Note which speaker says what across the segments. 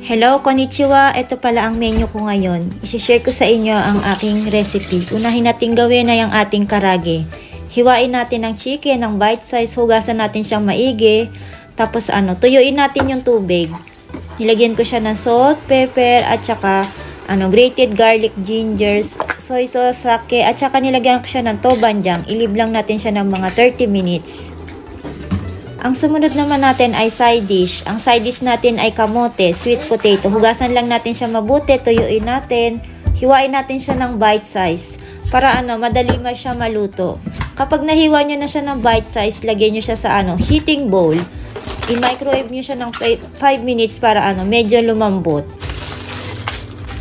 Speaker 1: Hello, konnichiwa. Ito pala ang menu ko ngayon. I-share ko sa inyo ang aking recipe. Unahin natin gawin na yung ating karage. Hiwain natin ang chicken ng bite size. Hugasan natin siyang maigi. Tapos tuyuin natin yung tubig. Nilagyan ko siya ng salt, pepper, at saka grated garlic, ginger, soy sauce, sake, at saka nilagyan ko siya ng tobanjang. Ilib lang natin siya ng mga 30 minutes. Ang sumunod naman natin ay side dish. Ang side dish natin ay kamote, sweet potato. Hugasan lang natin siya mabuti, tuyuin natin. Hiwain natin siya ng bite size para madali siya maluto. Kapag nahiwa nyo na siya ng bite size, lagyan nyo siya sa heating bowl. I-microwave nyo siya ng 5 minutes para medyo lumambot.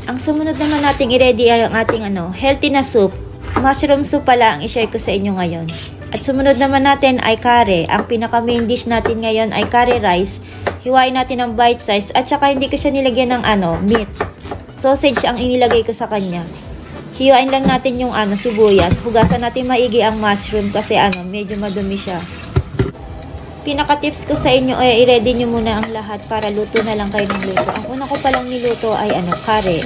Speaker 1: Ang sumunod naman natin i-ready ay ang ating healthy na soup. Mushroom soup pala ang i-share ko sa inyo ngayon. At sumunod naman natin ay kare. Ang pinaka main dish natin ngayon ay kare rice. Hiwain natin ng bite size at saka hindi ko siya nilagyan ng meat. Sausage ang inilagay ko sa kanya. Hiwain lang natin yung sibuyas. Hugasan natin maigi ang mushroom kasi medyo madumi siya. Pinaka tips ko sa inyo ay i-ready nyo muna ang lahat para luto na lang kayo ng luto. Ang una ko palang niluto ay kare.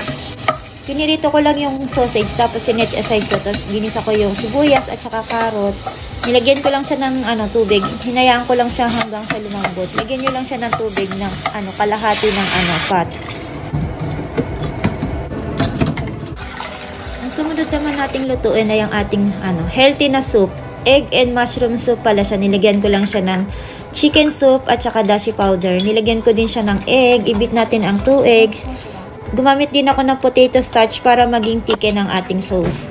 Speaker 1: Pinirito ko lang yung sausage tapos sinet aside ko. Tapos ginisa ko yung sibuyas at saka carrot. Nilagyan ko lang siya ng tubig. Hinayaan ko lang siya hanggang sa lumambot. Lagyan nyo lang siya ng tubig ng kalahati ng pot. Ang sumunod naman nating lutuin ay ang ating healthy na soup. Egg and mushroom soup pala siya. Nilagyan ko lang siya ng chicken soup at saka dashi powder. Nilagyan ko din siya ng egg. Ibit natin ang 2 eggs. Gumamit din ako ng potato starch para maging thicken ang ating sauce.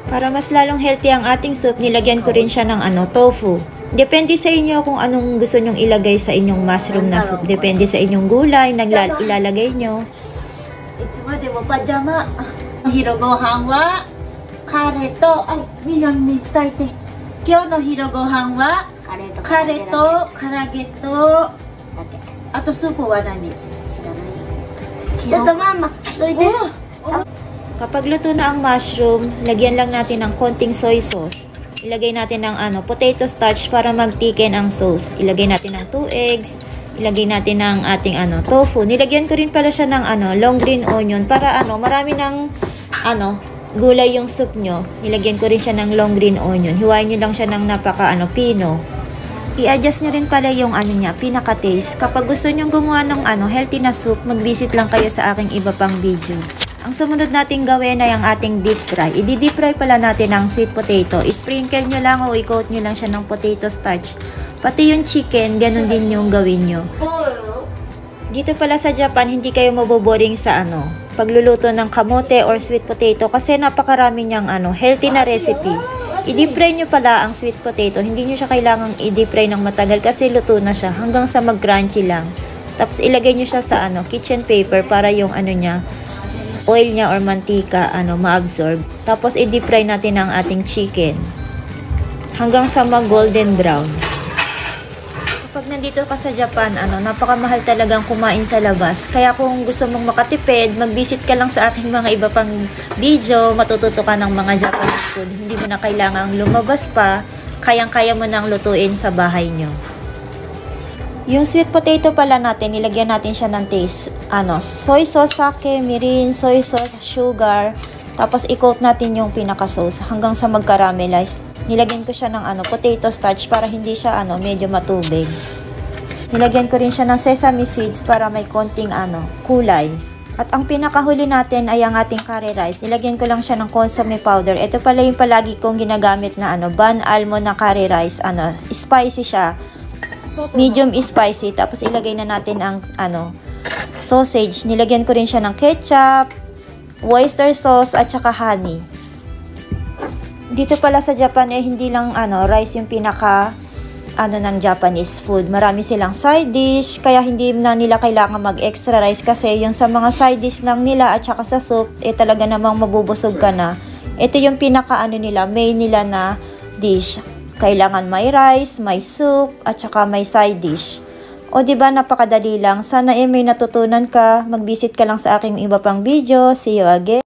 Speaker 1: Para mas lalong healthy ang ating soup, nilagyan ko rin siya ng tofu. Depende sa inyo kung anong gusto nyong ilagay sa inyong mushroom na soup. Depende sa inyong gulay na ilalagay nyo.
Speaker 2: Itsumo de mo pajama. Hirogohan wa kare to minam ni detaete. Kyou no hirogohan wa kare to karage to ato supu wa nani?
Speaker 3: Mama,
Speaker 1: Kapag luto na ang mushroom, lagyan lang natin ng konting soy sauce. Ilagay natin ng potato starch para mag-thicken ang sauce. Ilagay natin ng 2 eggs. Ilagay natin ng ating tofu. Nilagyan ko rin pala siya ng long green onion para marami ng gulay yung soup nyo. Nilagyan ko rin siya ng long green onion. Hiwain nyo lang siya ng napaka pino. I-adjust nyo rin pala yung pinaka-taste. Kapag gusto nyo gumawa ng healthy na soup, mag-visit lang kayo sa aking iba pang video. Ang sumunod nating gawin ay ang ating deep fry. I-deep fry pala natin ang sweet potato. I-sprinkle nyo lang o i-coat nyo lang siya ng potato starch. Pati yung chicken, ganun din yung gawin nyo. Dito pala sa Japan, hindi kayo maboboring sa pagluluto ng kamote or sweet potato kasi napakarami niyang healthy na recipe. I-deep fry nyo pala ang sweet potato. Hindi nyo siya kailangang i-deep fry ng matagal kasi luto na siya hanggang sa mag-crunchy lang. Tapos ilagay nyo siya sa kitchen paper para yung oil niya or mantika ma-absorb. Tapos i-deep fry natin ang ating chicken hanggang sa mag-golden brown. Kapag nandito ka sa Japan, napakamahal talagang kumain sa labas. Kaya kung gusto mong makatipid, mag-visit ka lang sa aking mga iba pang video, matututo ka ng mga Japanese food. Hindi mo na kailangang lumabas pa, kayang-kaya mo nang lutuin sa bahay nyo. Yung sweet potato pala natin, nilagyan natin siya ng taste. Soy sauce, sake, mirin, soy sauce, sugar. Tapos i-coat natin yung pinaka-sauce hanggang sa mag-caramelize. Nilagyan ko siya ng potato starch para hindi siya medyo matubig. Nilagyan ko rin siya ng sesame seeds para may konting kulay. At ang pinakahuli natin ay ang ating curry rice. Nilagyan ko lang siya ng consomme powder. Ito pala yung palagi kong ginagamit na ban almond na curry rice. Spicy siya. Medium spicy. Tapos ilagay na natin ang sausage. Nilagyan ko rin siya ng ketchup, oyster sauce at saka honey. Dito pala sa Japan hindi lang rice yung pinaka ng Japanese food. Marami silang side dish kaya hindi na nila kailangan mag-extra rice kasi yung sa mga side dish lang nila at saka sa soup talaga namang mabubusog ka na. Ito yung pinaka nila, main nila na dish. Kailangan may rice, may soup at saka may side dish. O diba napakadali lang. Sana may natutunan ka. Mag-visit ka lang sa aking iba pang video. See you again.